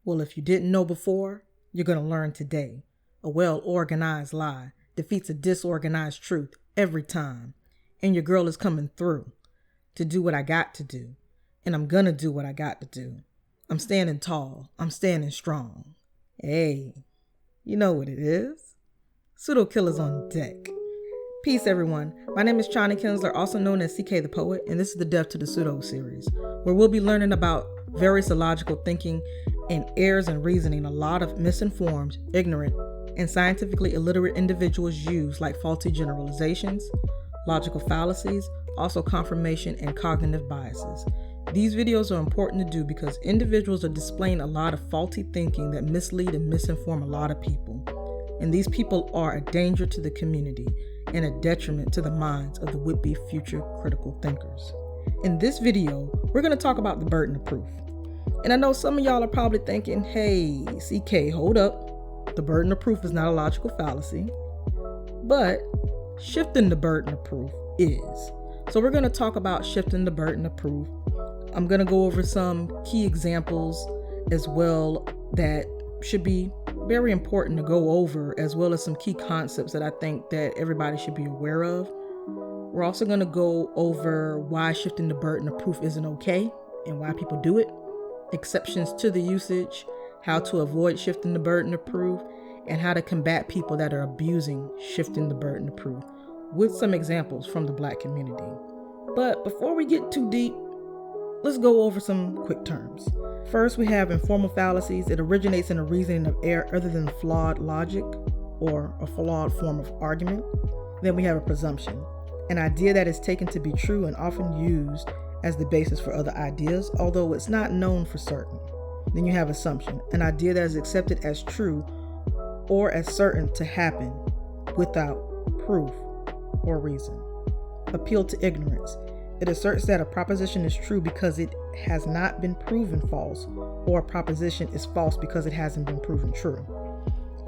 Well, if you didn't know before, you're going to learn today. A well-organized lie defeats a disorganized truth every time. And your girl is coming through to do what I got to do. And I'm going to do what I got to do. I'm standing tall. I'm standing strong. Hey, you know what it is. Pseudo Killas on deck. Peace, everyone. My name is Chani Kinsler, also known as CK the Poet, and this is the Death to the Pseudo series, where we'll be learning about various illogical thinking and errors in reasoning a lot of misinformed, ignorant, and scientifically illiterate individuals use, like faulty generalizations, logical fallacies, also confirmation and cognitive biases. These videos are important to do because individuals are displaying a lot of faulty thinking that mislead and misinform a lot of people. And these people are a danger to the community and a detriment to the minds of the would-be future critical thinkers. In this video, we're going to talk about the burden of proof. And I know some of y'all are probably thinking, hey, CK, hold up. The burden of proof is not a logical fallacy. But shifting the burden of proof is. So we're going to talk about shifting the burden of proof. I'm going to go over some key examples as well that should be very important to go over, as well as some key concepts that I think that everybody should be aware of. We're also going to go over why shifting the burden of proof isn't okay and why people do it, exceptions to the usage, how to avoid shifting the burden of proof, and how to combat people that are abusing shifting the burden of proof, with some examples from the Black community. But before we get too deep, let's go over some quick terms. First, we have informal fallacies. It originates in a reasoning of error other than flawed logic or a flawed form of argument. Then we have a presumption, an idea that is taken to be true and often used as the basis for other ideas, although it's not known for certain. Then you have assumption, an idea that is accepted as true or as certain to happen without proof or reason. Appeal to ignorance. It asserts that a proposition is true because it has not been proven false, or a proposition is false because it hasn't been proven true.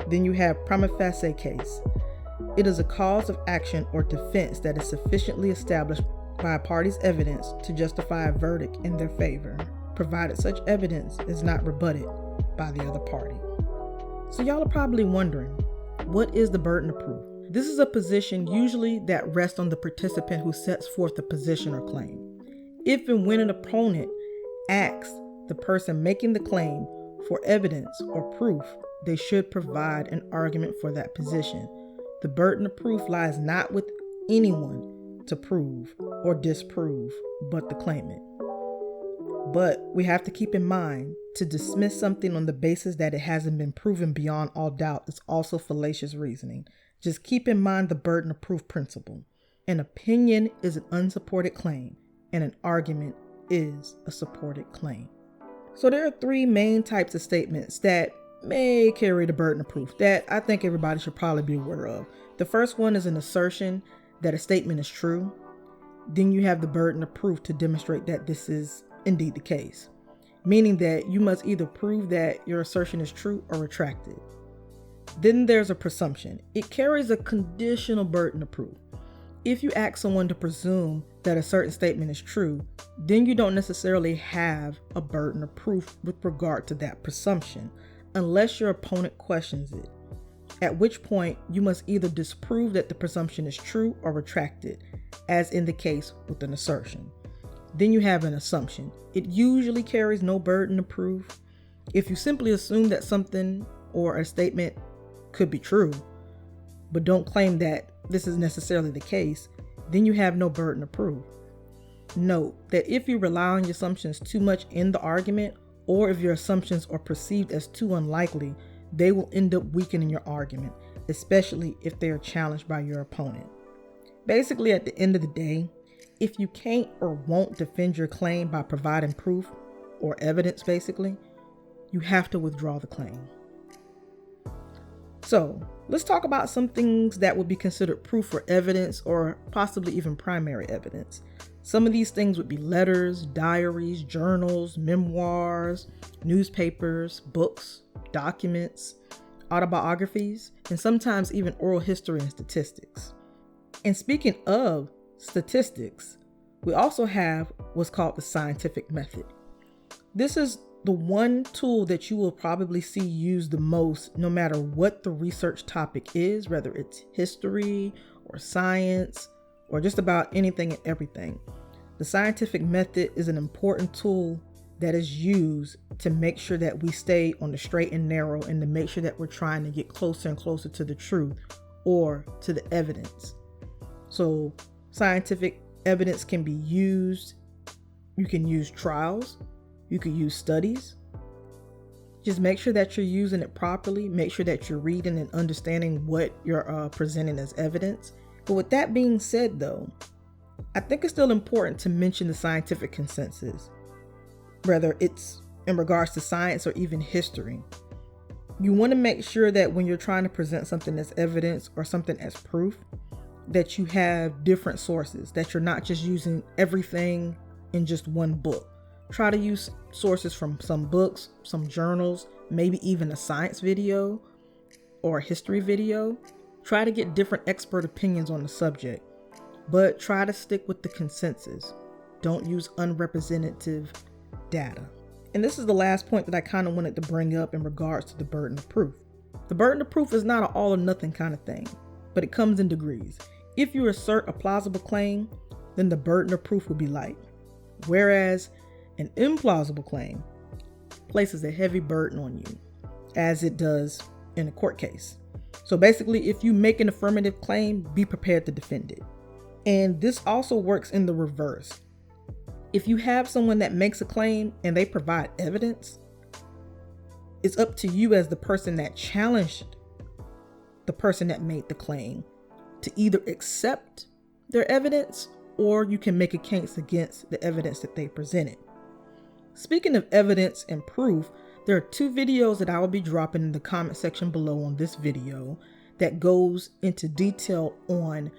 Then you have prima facie case. It is a cause of action or defense that is sufficiently established by a party's evidence to justify a verdict in their favor, provided such evidence is not rebutted by the other party. So y'all are probably wondering, what is the burden of proof? This is a position usually that rests on the participant who sets forth the position or claim. If and when an opponent asks the person making the claim for evidence or proof, they should provide an argument for that position. The burden of proof lies not with anyone to prove or disprove, but the claimant. But we have to keep in mind, to dismiss something on the basis that it hasn't been proven beyond all doubt is also fallacious reasoning. Just keep in mind the burden of proof principle. An opinion is an unsupported claim, and an argument is a supported claim. So there are three main types of statements that may carry the burden of proof that I think everybody should probably be aware of. The first one is an assertion that a statement is true. Then you have the burden of proof to demonstrate that this is indeed the case, meaning that you must either prove that your assertion is true or retract it. Then there's a presumption. It carries a conditional burden of proof. If you ask someone to presume that a certain statement is true, then you don't necessarily have a burden of proof with regard to that presumption, unless your opponent questions it, at which point you must either disprove that the presumption is true or retract it, as in the case with an assertion. Then you have an assumption. It usually carries no burden of proof. If you simply assume that something or a statement could be true, but don't claim that this is necessarily the case, then you have no burden of proof. Note that if you rely on your assumptions too much in the argument, or if your assumptions are perceived as too unlikely, they will end up weakening your argument, especially if they are challenged by your opponent. Basically, at the end of the day, if you can't or won't defend your claim by providing proof or evidence, basically, you have to withdraw the claim. So let's talk about some things that would be considered proof or evidence, or possibly even primary evidence. Some of these things would be letters, diaries, journals, memoirs, newspapers, books, documents, autobiographies, and sometimes even oral history and statistics. And speaking of statistics, we also have what's called the scientific method. This is The one tool that you will probably see used the most, no matter what the research topic is, whether it's history or science or just about anything and everything, the scientific method is an important tool that is used to make sure that we stay on the straight and narrow and to make sure that we're trying to get closer and closer to the truth or to the evidence. So scientific evidence can be used. You can use trials. You can use studies. Just make sure that you're using it properly. Make sure that you're reading and understanding what you're presenting as evidence. But with that being said, though, I think it's still important to mention the scientific consensus, whether it's in regards to science or even history. You want to make sure that when you're trying to present something as evidence or something as proof, that you have different sources, that you're not just using everything in just one book. Try to use sources from some books, some journals, maybe even a science video or a history video. Try to get different expert opinions on the subject, but try to stick with the consensus. Don't use unrepresentative data. And this is the last point that I kind of wanted to bring up in regards to the burden of proof. The burden of proof is not an all or nothing kind of thing, but it comes in degrees. If you assert a plausible claim, then the burden of proof will be light. Whereas an implausible claim places a heavy burden on you, as it does in a court case. So basically, if you make an affirmative claim, be prepared to defend it. And this also works in the reverse. If you have someone that makes a claim and they provide evidence, it's up to you as the person that challenged the person that made the claim to either accept their evidence or you can make a case against the evidence that they presented. Speaking of evidence and proof, there are 2 videos that I will be dropping in the comment section below on this video that goes into detail on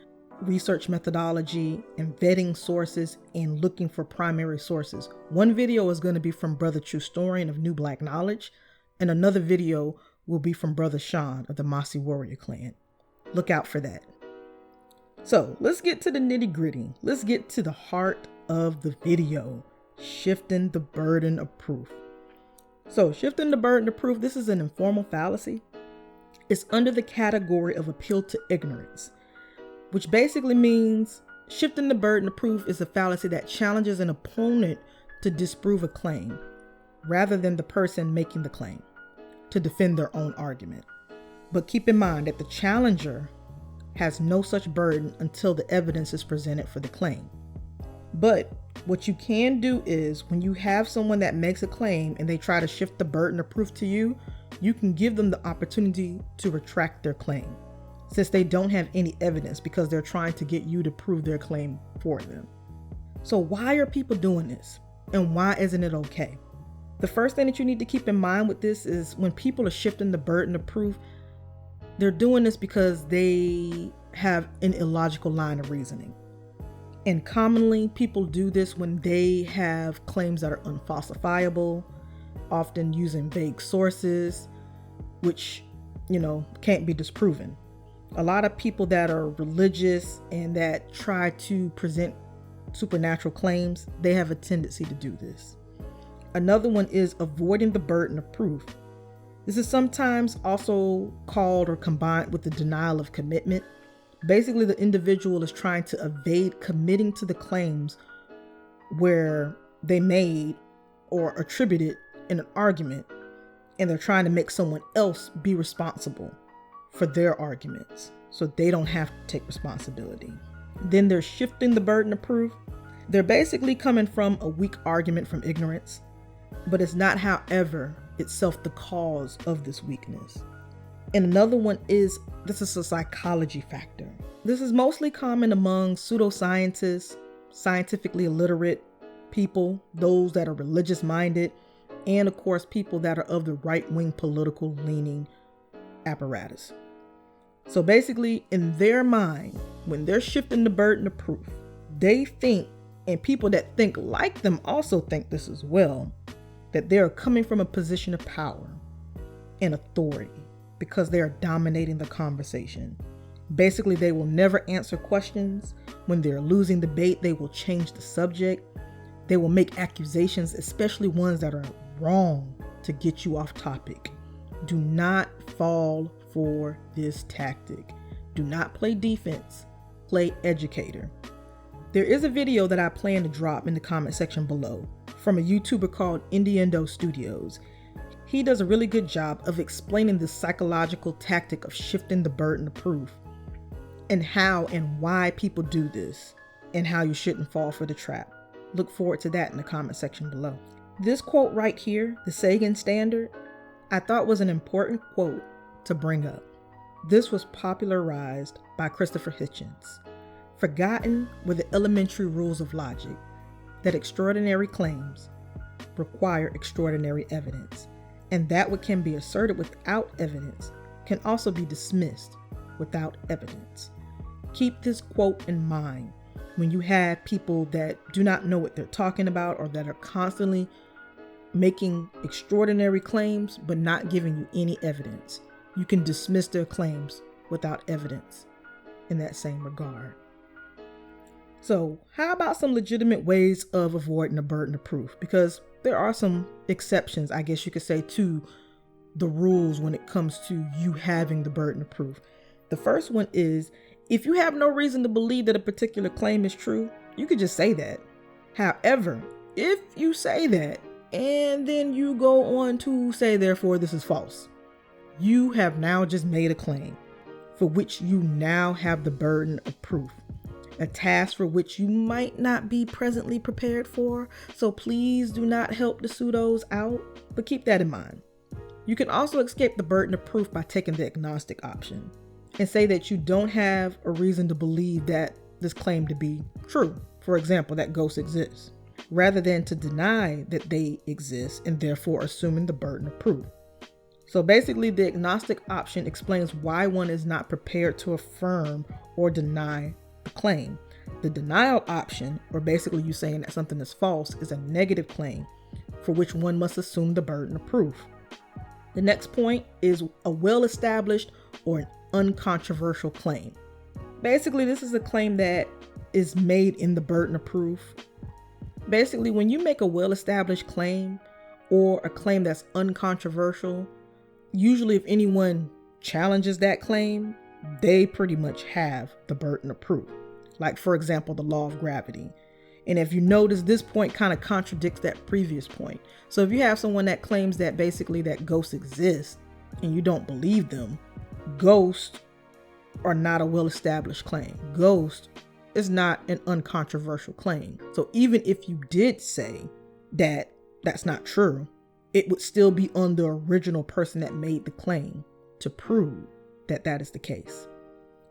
research methodology and vetting sources and looking for primary sources. One video is going to be from Brother True Historian of New Black Knowledge, and another video will be from Brother Sean of the Mossy Warrior Clan. Look out for that. So let's get to the nitty gritty. Let's get to the heart of the video. Shifting the burden of proof. So shifting the burden of proof, this is an informal fallacy. It's under the category of appeal to ignorance, which basically means shifting the burden of proof is a fallacy that challenges an opponent to disprove a claim rather than the person making the claim to defend their own argument. But keep in mind that the challenger has no such burden until the evidence is presented for the claim. But what you can do is when you have someone that makes a claim and they try to shift the burden of proof to you, you can give them the opportunity to retract their claim since they don't have any evidence because they're trying to get you to prove their claim for them. So why are people doing this and why isn't it okay? The first thing that you need to keep in mind with this is when people are shifting the burden of proof, they're doing this because they have an illogical line of reasoning. And commonly people do this when they have claims that are unfalsifiable, often using vague sources, which, can't be disproven. A lot of people that are religious and that try to present supernatural claims, they have a tendency to do this. Another one is avoiding the burden of proof. This is sometimes also called or combined with the denial of commitment. Basically, the individual is trying to evade committing to the claims where they made or attributed in an argument, and they're trying to make someone else be responsible for their arguments so they don't have to take responsibility. Then they're shifting the burden of proof. They're basically coming from a weak argument from ignorance, but it's not, however, itself the cause of this weakness. And another one is, this is a psychology factor. This is mostly common among pseudoscientists, scientifically illiterate people, those that are religious minded, and of course, people that are of the right-wing political leaning apparatus. So basically, in their mind, when they're shifting the burden of proof, they think, and people that think like them also think this as well, that they are coming from a position of power and authority because they are dominating the conversation. Basically, they will never answer questions. When they're losing debate, they will change the subject. They will make accusations, especially ones that are wrong to get you off topic. Do not fall for this tactic. Do not play defense, play educator. There is a video that I plan to drop in the comment section below from a YouTuber called Indiendo Studios. He does a really good job of explaining the psychological tactic of shifting the burden of proof and how and why people do this and how you shouldn't fall for the trap. Look forward to that in the comment section below. This quote right here, the Sagan Standard, I thought was an important quote to bring up. This was popularized by Christopher Hitchens. Forgotten were the elementary rules of logic, that extraordinary claims require extraordinary evidence, and that what can be asserted without evidence can also be dismissed without evidence. Keep this quote in mind when you have people that do not know what they're talking about or that are constantly making extraordinary claims but not giving you any evidence. You can dismiss their claims without evidence in that same regard. So how about some legitimate ways of avoiding the burden of proof? Because there are some exceptions, I guess you could say, to the rules when it comes to you having the burden of proof. The first one is, if you have no reason to believe that a particular claim is true, you could just say that. However, if you say that and then you go on to say, therefore, this is false, you have now just made a claim for which you now have the burden of proof. A task for which you might not be presently prepared for, so please do not help the pseudos out, but keep that in mind. You can also escape the burden of proof by taking the agnostic option and say that you don't have a reason to believe that this claim to be true. For example, that ghosts exist, rather than to deny that they exist and therefore assuming the burden of proof. So basically, the agnostic option explains why one is not prepared to affirm or deny the claim. The denial option, or basically you saying that something is false, is a negative claim for which one must assume the burden of proof. The next point is a well-established or an uncontroversial claim. Basically, this is a claim that is made in the burden of proof. Basically, when you make a well-established claim or a claim that's uncontroversial, usually if anyone challenges that claim, they pretty much have the burden of proof. Like, for example, the law of gravity. And if you notice, this point kind of contradicts that previous point. So if you have someone that claims that basically that ghosts exist and you don't believe them, ghosts are not a well-established claim. Ghost is not an uncontroversial claim. So even if you did say that that's not true, it would still be on the original person that made the claim to prove that that is the case.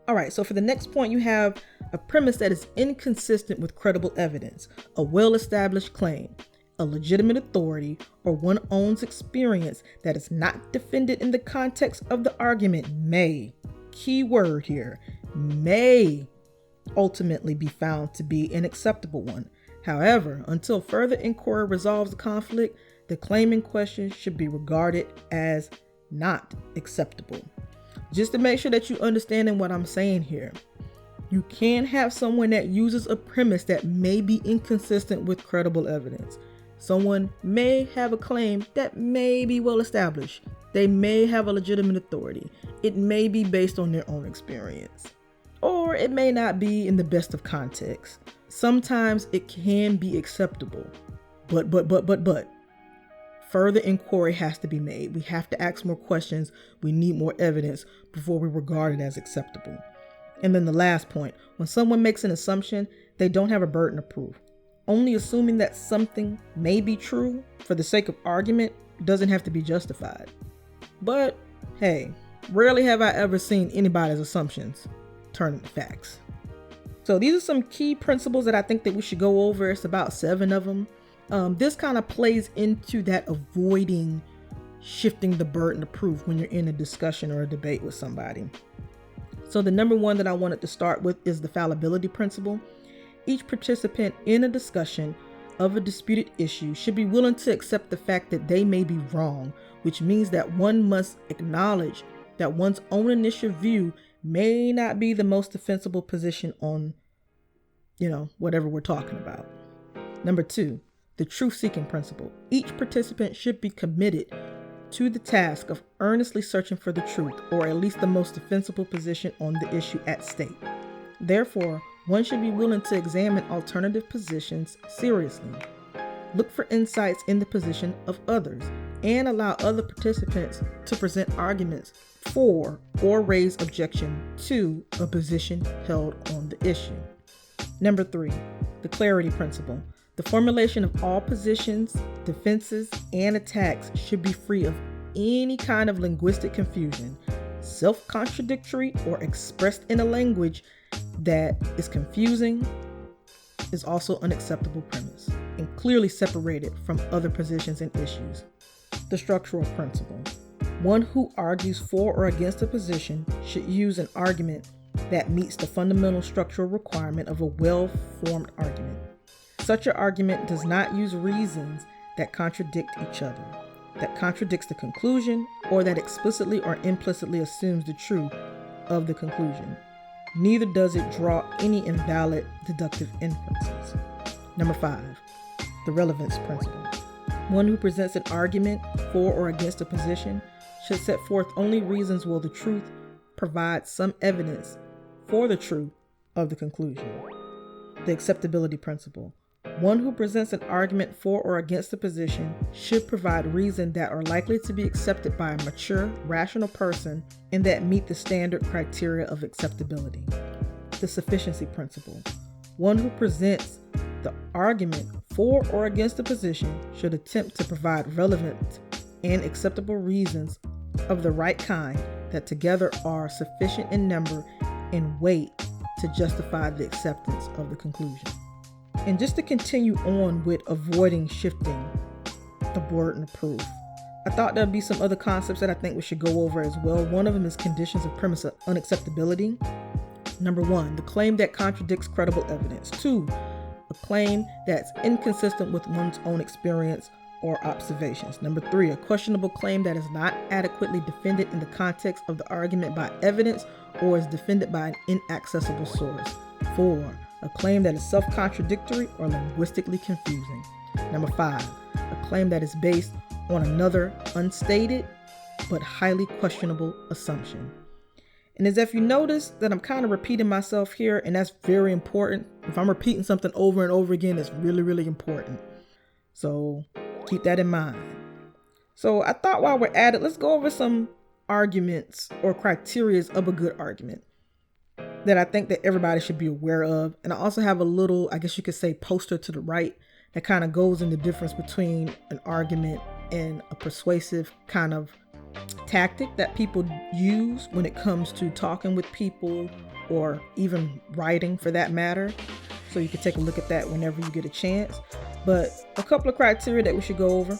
All right, so for the next point, you have a premise that is inconsistent with credible evidence, a well-established claim, a legitimate authority, or one owns experience that is not defended in the context of the argument may, key word here, may ultimately be found to be an acceptable one. However, until further inquiry resolves the conflict, the claim in question should be regarded as not acceptable. Just to make sure that you understanding what I'm saying here, you can have someone that uses a premise that may be inconsistent with credible evidence. Someone may have a claim that may be well established. They may have a legitimate authority. It may be based on their own experience, or it may not be in the best of context. Sometimes it can be acceptable, but further inquiry has to be made. We have to ask more questions. We need more evidence before we regard it as acceptable. And then the last point, when someone makes an assumption, they don't have a burden of proof. Only assuming that something may be true for the sake of argument doesn't have to be justified. But hey, rarely have I ever seen anybody's assumptions turn into facts. So these are some key principles that I think that we should go over. It's about 7 of them. This kind of plays into that avoiding shifting the burden of proof when you're in a discussion or a debate with somebody. So the number one that I wanted to start with is the fallibility principle. Each participant in a discussion of a disputed issue should be willing to accept the fact that they may be wrong, which means that one must acknowledge that one's own initial view may not be the most defensible position on, whatever we're talking about. Number 2, The truth-seeking principle. Each participant should be committed to the task of earnestly searching for the truth, or at least the most defensible position on the issue at stake. Therefore, one should be willing to examine alternative positions seriously, look for insights in the position of others, and allow other participants to present arguments for or raise objection to a position held on the issue. Number 3, the clarity principle. The formulation of all positions, defenses, and attacks should be free of any kind of linguistic confusion, self-contradictory, or expressed in a language that is confusing is also an unacceptable premise and clearly separated from other positions and issues. The structural principle. One who argues for or against a position should use an argument that meets the fundamental structural requirement of a well-formed argument. Such an argument does not use reasons that contradict each other, that contradicts the conclusion, or that explicitly or implicitly assumes the truth of the conclusion. Neither does it draw any invalid deductive inferences. Number 5, the relevance principle. One who presents an argument for or against a position should set forth only reasons where the truth provides some evidence for the truth of the conclusion. The acceptability principle. One who presents an argument for or against a position should provide reasons that are likely to be accepted by a mature, rational person and that meet the standard criteria of acceptability. The sufficiency principle. One who presents the argument for or against a position should attempt to provide relevant and acceptable reasons of the right kind that together are sufficient in number and weight to justify the acceptance of the conclusion. And just to continue on with avoiding shifting the burden of proof, I thought there'd be some other concepts that I think we should go over as well. One of them is conditions of premise of unacceptability. Number 1, the claim that contradicts credible evidence. 2, a claim that's inconsistent with one's own experience or observations. Number 3, a questionable claim that is not adequately defended in the context of the argument by evidence or is defended by an inaccessible source. 4, a claim that is self-contradictory or linguistically confusing. Number 5, a claim that is based on another unstated but highly questionable assumption. And as if you notice that I'm kind of repeating myself here, and that's very important. If I'm repeating something over and over again, it's really, really important. So keep that in mind. So I thought while we're at it, let's go over some arguments or criteria of a good argument that I think that everybody should be aware of. And I also have a little, I guess you could say, poster to the right that kind of goes in the difference between an argument and a persuasive kind of tactic that people use when it comes to talking with people or even writing for that matter. So you can take a look at that whenever you get a chance. But a couple of criteria that we should go over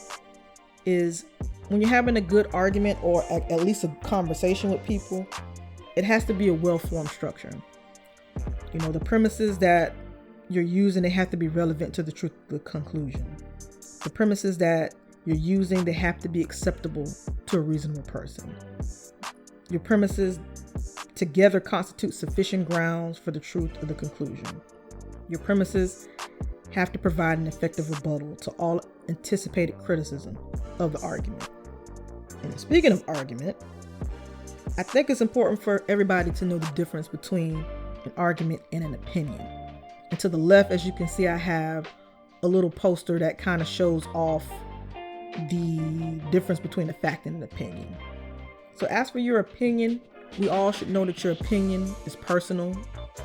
is when you're having a good argument or at least a conversation with people, it has to be a well-formed structure. You know, the premises that you're using, they have to be relevant to the truth of the conclusion. The premises that you're using, they have to be acceptable to a reasonable person. Your premises together constitute sufficient grounds for the truth of the conclusion. Your premises have to provide an effective rebuttal to all anticipated criticism of the argument. And speaking of argument, I think it's important for everybody to know the difference between an argument and an opinion. And to the left, as you can see, I have a little poster that kind of shows off the difference between a fact and an opinion. So as for your opinion, we all should know that your opinion is personal.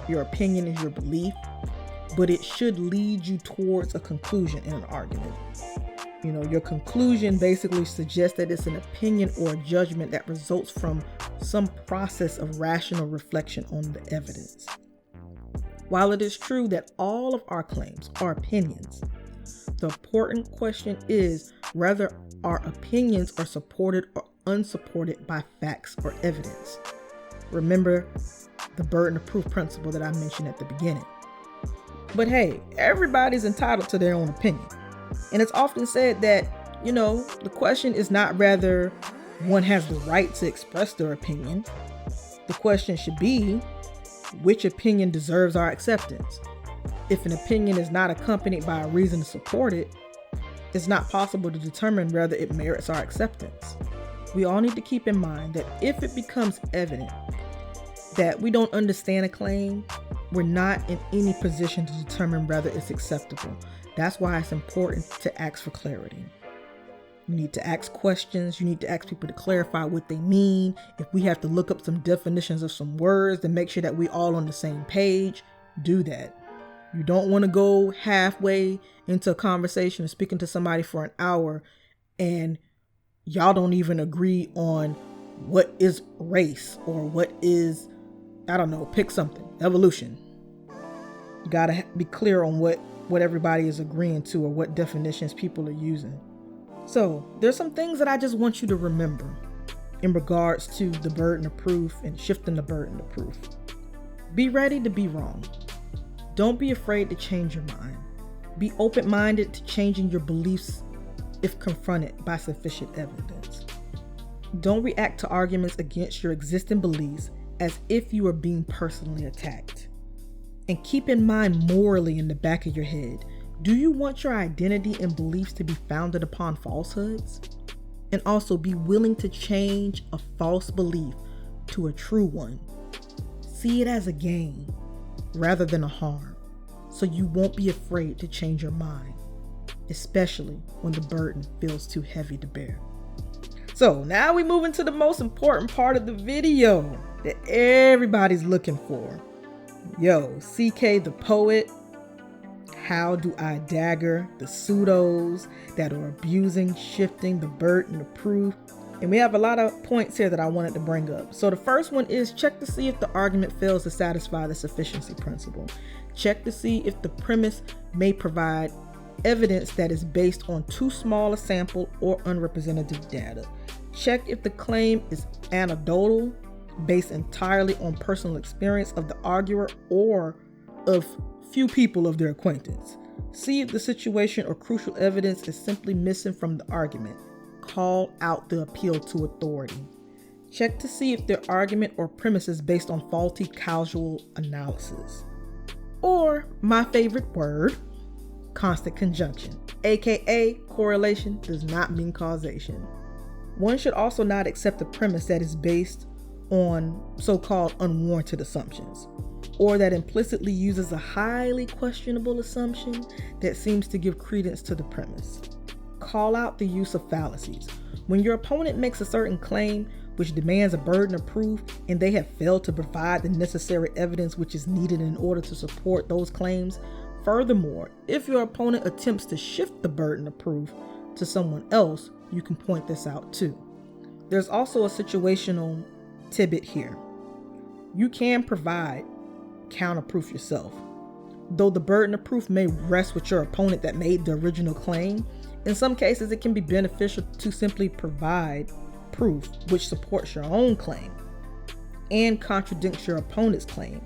Your opinion is your belief, but it should lead you towards a conclusion in an argument. You know, your conclusion basically suggests that it's an opinion or a judgment that results from some process of rational reflection on the evidence. While it is true that all of our claims are opinions, the important question is whether our opinions are supported or unsupported by facts or evidence. Remember the burden of proof principle that I mentioned at the beginning. But hey, everybody's entitled to their own opinion. And it's often said that, you know, the question is not whether one has the right to express their opinion. The question should be, which opinion deserves our acceptance? If an opinion is not accompanied by a reason to support it, it's not possible to determine whether it merits our acceptance. We all need to keep in mind that if it becomes evident that we don't understand a claim, we're not in any position to determine whether it's acceptable. That's why it's important to ask for clarity. You need to ask questions. You need to ask people to clarify what they mean. If we have to look up some definitions of some words to make sure that we're all on the same page, do that. You don't want to go halfway into a conversation and speaking to somebody for an hour and y'all don't even agree on what is race or what is, I don't know, pick something, evolution. You got to be clear on what everybody is agreeing to or what definitions people are using. So there's some things that I just want you to remember in regards to the burden of proof and shifting the burden of proof. Be ready to be wrong. Don't be afraid to change your mind. Be open-minded to changing your beliefs if confronted by sufficient evidence. Don't react to arguments against your existing beliefs as if you are being personally attacked. And keep in mind morally in the back of your head, do you want your identity and beliefs to be founded upon falsehoods? And also be willing to change a false belief to a true one. See it as a gain rather than a harm, so you won't be afraid to change your mind, especially when the burden feels too heavy to bear. So now we move into the most important part of the video that everybody's looking for. Yo, CK the poet, how do I dagger the pseudos that are abusing, shifting the burden of proof? And we have a lot of points here that I wanted to bring up. So the first one is check to see if the argument fails to satisfy the sufficiency principle. Check to see if the premise may provide evidence that is based on too small a sample or unrepresentative data. Check if the claim is anecdotal, based entirely on personal experience of the arguer or of few people of their acquaintance. See if the situation or crucial evidence is simply missing from the argument. Call out the appeal to authority. Check to see if their argument or premise is based on faulty causal analysis. Or, my favorite word, constant conjunction, aka correlation does not mean causation. One should also not accept a premise that is based on so-called unwarranted assumptions, or that implicitly uses a highly questionable assumption that seems to give credence to the premise. Call out the use of fallacies. When your opponent makes a certain claim which demands a burden of proof and they have failed to provide the necessary evidence which is needed in order to support those claims. Furthermore, if your opponent attempts to shift the burden of proof to someone else, you can point this out too. There's also a situational tidbit here. You can provide counterproof yourself. Though the burden of proof may rest with your opponent that made the original claim, in some cases it can be beneficial to simply provide proof which supports your own claim and contradicts your opponent's claim,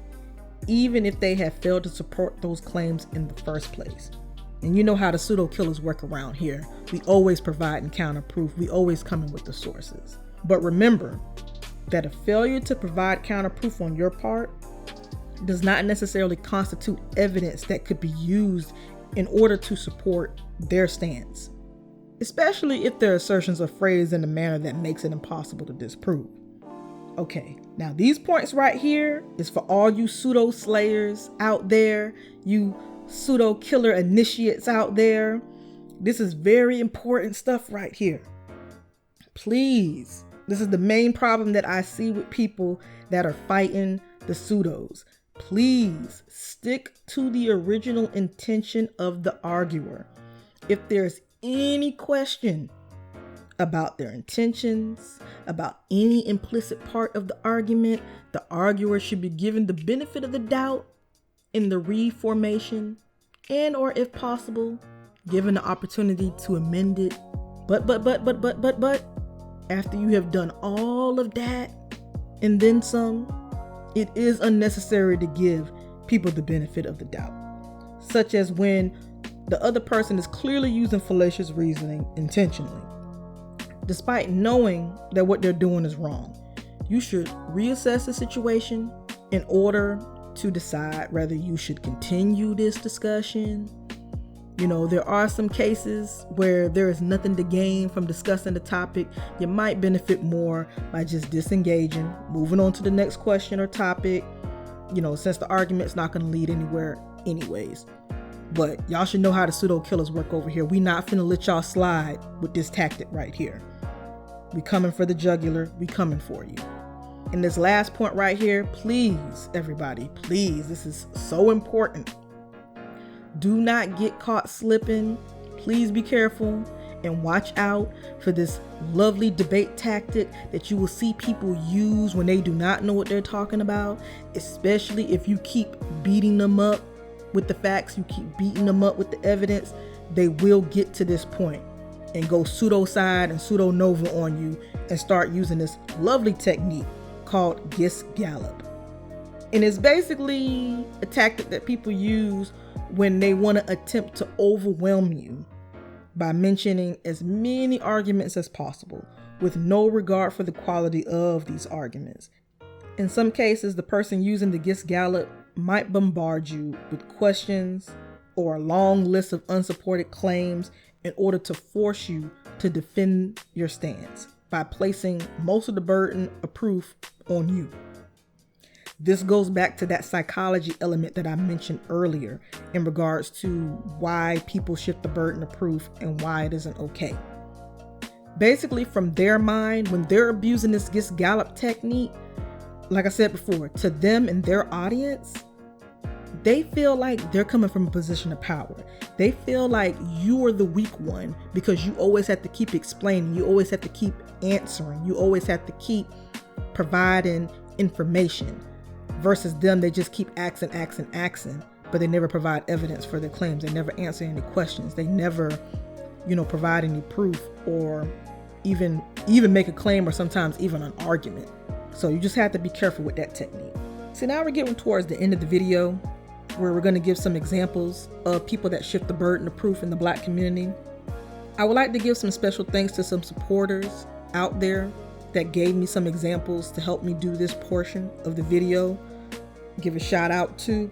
even if they have failed to support those claims in the first place. And you know how the pseudo killers work around here. We always provide and counterproof. We always come in with the sources. But remember that a failure to provide counterproof on your part does not necessarily constitute evidence that could be used in order to support their stance, especially if their assertions are phrased in a manner that makes it impossible to disprove. Okay, now these points right here is for all you pseudo slayers out there, you pseudo killer initiates out there. This is very important stuff right here. Please, this is the main problem that I see with people that are fighting the pseudos. Please stick to the original intention of the arguer. If there's any question about their intentions, about any implicit part of the argument, the arguer should be given the benefit of the doubt in the reformation, and or if possible, given the opportunity to amend it. But, after you have done all of that and then some, it is unnecessary to give people the benefit of the doubt, such as when the other person is clearly using fallacious reasoning intentionally, despite knowing that what they're doing is wrong. You should reassess the situation in order to decide whether you should continue this discussion, You know, there are some cases where there is nothing to gain from discussing the topic. You might benefit more by just disengaging, moving on to the next question or topic, you know, since the argument's not going to lead anywhere anyways. But y'all should know how the pseudo killers work over here. We not finna let y'all slide with this tactic right here. We coming for the jugular. We coming for you. And this last point right here, please, everybody, please, this is so important. Do not get caught slipping. Please be careful and watch out for this lovely debate tactic that you will see people use when they do not know what they're talking about, especially if you keep beating them up with the facts, you keep beating them up with the evidence. They will get to this point and go pseudo side and pseudo nova on you and start using this lovely technique called Gish Gallop. And it's basically a tactic that people use when they want to attempt to overwhelm you by mentioning as many arguments as possible with no regard for the quality of these arguments. In some cases, the person using the Gish Gallop might bombard you with questions or a long list of unsupported claims in order to force you to defend your stance by placing most of the burden of proof on you. This goes back to that psychology element that I mentioned earlier in regards to why people shift the burden of proof and why it isn't okay. Basically, from their mind, when they're abusing this Gish Gallop technique, like I said before, to them and their audience, they feel like they're coming from a position of power. They feel like you are the weak one because you always have to keep explaining. You always have to keep answering. You always have to keep providing information. Versus them, they just keep asking, but they never provide evidence for their claims. They never answer any questions. They never, provide any proof or even make a claim or sometimes even an argument. So you just have to be careful with that technique. So now we're getting towards the end of the video where we're going to give some examples of people that shift the burden of proof in the Black community. I would like to give some special thanks to some supporters out there that gave me some examples to help me do this portion of the video. Give a shout out to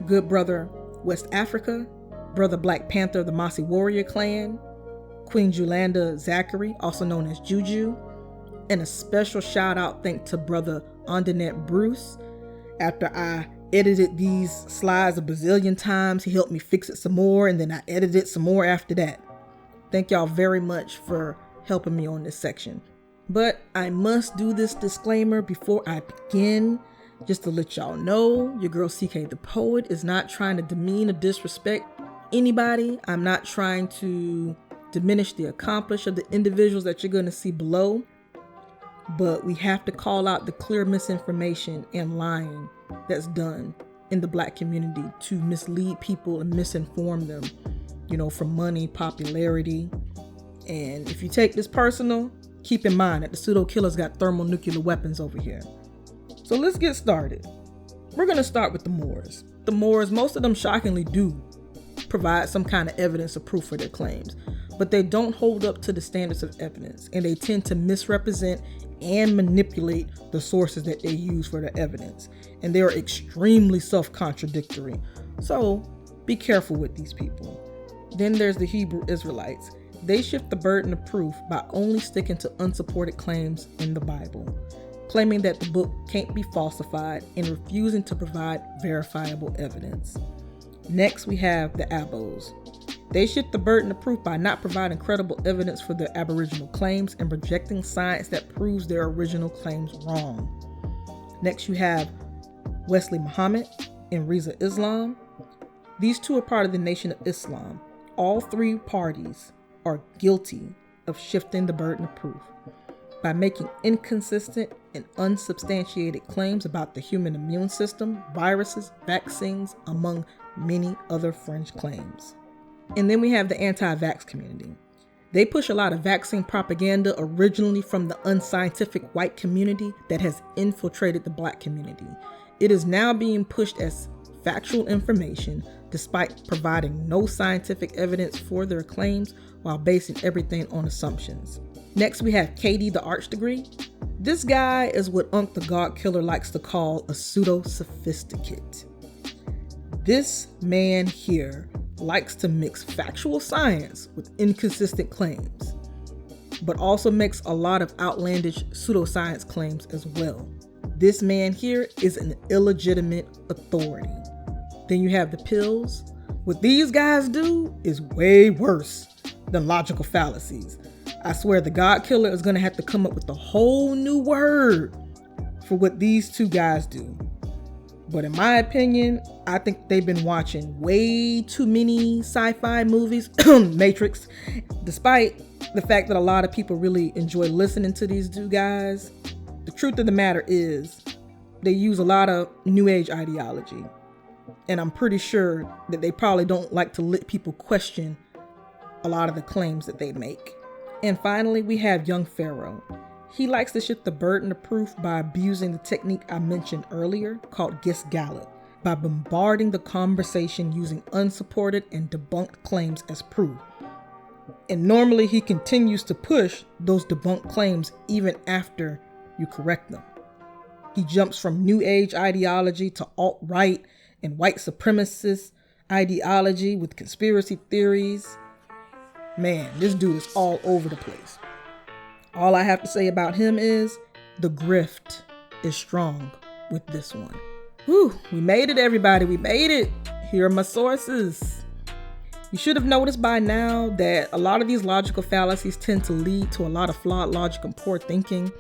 Good Brother West Africa, Brother Black Panther of the Mossy Warrior Clan, Queen Julanda Zachary, also known as Juju, and a special shout out thanks to Brother Andanet Bruce. After I edited these slides a bazillion times, he helped me fix it some more, and then I edited some more after that. Thank y'all very much for helping me on this section. But I must do this disclaimer before I begin, just to let y'all know, your girl CK the Poet is not trying to demean or disrespect anybody. I'm not trying to diminish the accomplishments of the individuals that you're going to see below. But we have to call out the clear misinformation and lying that's done in the Black community to mislead people and misinform them, for money, popularity. And if you take this personal, keep in mind that the pseudo killers got thermonuclear weapons over here. So let's get started. We're going to start with the Moors. The Moors, most of them shockingly do provide some kind of evidence or proof for their claims, but they don't hold up to the standards of evidence, and they tend to misrepresent and manipulate the sources that they use for their evidence. And they are extremely self-contradictory. So be careful with these people. Then there's the Hebrew Israelites. They shift the burden of proof by only sticking to unsupported claims in the Bible, claiming that the book can't be falsified and refusing to provide verifiable evidence. Next, we have the Abos. They shift the burden of proof by not providing credible evidence for their Aboriginal claims and rejecting science that proves their original claims wrong. Next, you have Wesley Muhammad and Reza Islam. These two are part of the Nation of Islam. All three parties are guilty of shifting the burden of proof by making inconsistent and unsubstantiated claims about the human immune system, viruses, vaccines, among many other fringe claims. And then we have the anti-vax community. They push a lot of vaccine propaganda originally from the unscientific white community that has infiltrated the Black community. It is now being pushed as factual information despite providing no scientific evidence for their claims while basing everything on assumptions. Next, we have KD the Arch Degree. This guy is what Unc the God Killer likes to call a pseudo-sophisticate. This man here likes to mix factual science with inconsistent claims, but also makes a lot of outlandish pseudoscience claims as well. This man here is an illegitimate authority. Then you have the pills. What these guys do is way worse than logical fallacies. I swear the God Killer is going to have to come up with a whole new word for what these two guys do. But in my opinion, I think they've been watching way too many sci-fi movies, Matrix, despite the fact that a lot of people really enjoy listening to these two guys. The truth of the matter is they use a lot of New Age ideology. And I'm pretty sure that they probably don't like to let people question a lot of the claims that they make. And finally, we have young Pharaoh. He likes to shift the burden of proof by abusing the technique I mentioned earlier called Gish Gallop, by bombarding the conversation using unsupported and debunked claims as proof. And normally he continues to push those debunked claims even after you correct them. He jumps from New Age ideology to alt-right and white supremacist ideology with conspiracy theories. Man, this dude is all over the place. All I have to say about him is the grift is strong with this one. Whew, we made it, everybody. We made it. Here are my sources. You should have noticed by now that a lot of these logical fallacies tend to lead to a lot of flawed logic and poor thinking.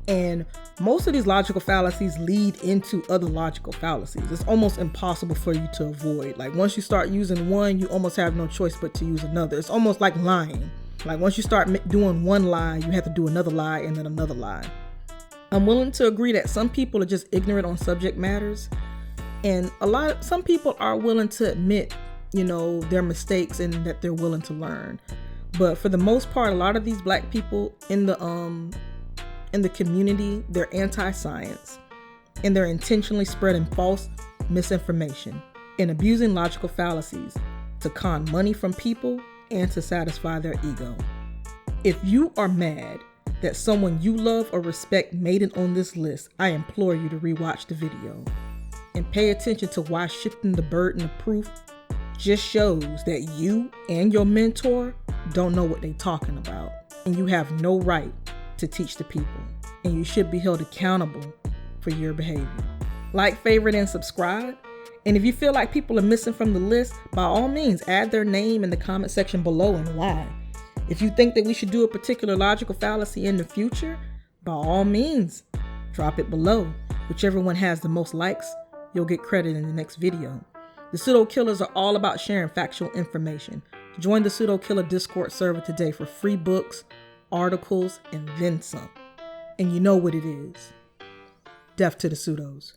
And most of these logical fallacies lead into other logical fallacies. It's almost impossible for you to avoid. Like once you start using one, you almost have no choice but to use another. It's almost like lying. Like once you start doing one lie, you have to do another lie and then another lie. I'm willing to agree that some people are just ignorant on subject matters. And some people are willing to admit, their mistakes and that they're willing to learn. But for the most part, a lot of these black people in the community, they're anti-science and they're intentionally spreading false misinformation and abusing logical fallacies to con money from people and to satisfy their ego. If you are mad that someone you love or respect made it on this list, I implore you to rewatch the video and pay attention to why shifting the burden of proof just shows that you and your mentor don't know what they're talking about, and you have no right to teach the people, and you should be held accountable for your behavior. Like, favorite, and subscribe. And if you feel like people are missing from the list, by all means, add their name in the comment section below and why. If you think that we should do a particular logical fallacy in the future, by all means, drop it below. Whichever one has the most likes, you'll get credit in the next video. The Pseudo Killers are all about sharing factual information. Join the Pseudo Killer Discord server today for free books, articles, and then some. And you know what it is. Death to the pseudos.